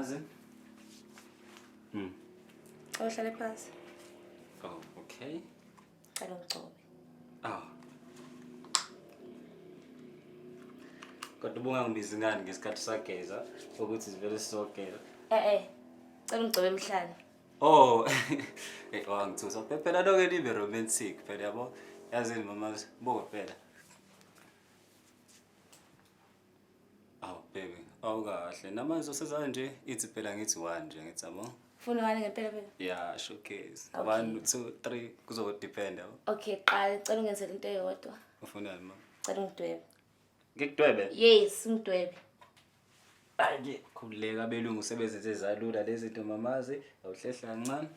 mamazi. Awuhlale phansi. Oh, okay. Cela ungcobe. Kodwa ubungangibizi ngani ngesikhathi sageza ukuthi sivele sizogeza. Cela ungcobe emhlane. Oh, wangithusa. Phela lokho libe romantic phela yabo. Yazini mamazi, buka phela. Baby, awukahle. Namanje usezayo nje ithi phela ngithi 1 nje ngithi yabo. Ufuna ngani ngempela phela? Yeah, showcase. 1 2 3 kuzo depend yabo. Okay, qala cela ungenzele into eyodwa. Ufunani mama? Cela ungidwebe. Ngikudwebe? Yes, ungidwebe. Ake khuleka abelungu sebenze ezalula lezi zinto mamazi, awuhlehla kancane.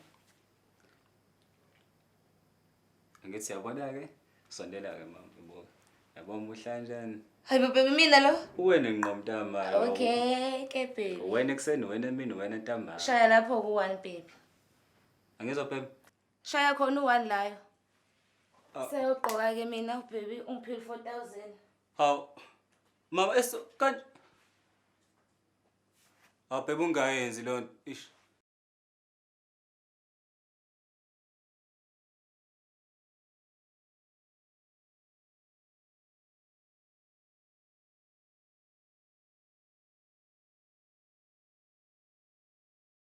Ngithi yabona ke, sondela ke mama ubuka. Yabona umhlanjani. Hayi baby mina lo. Uwena nginqomntama. Okay, ke baby. Wena ekseni, wena emini, wena ntambama. Shaya lapho ku1 baby. Angizwa baby. Shaya khona u1 layo. Seyogqoka ke mina baby ungiphile 4000. Haw. Mama eso kanje. Baby ungayenzi lo ish.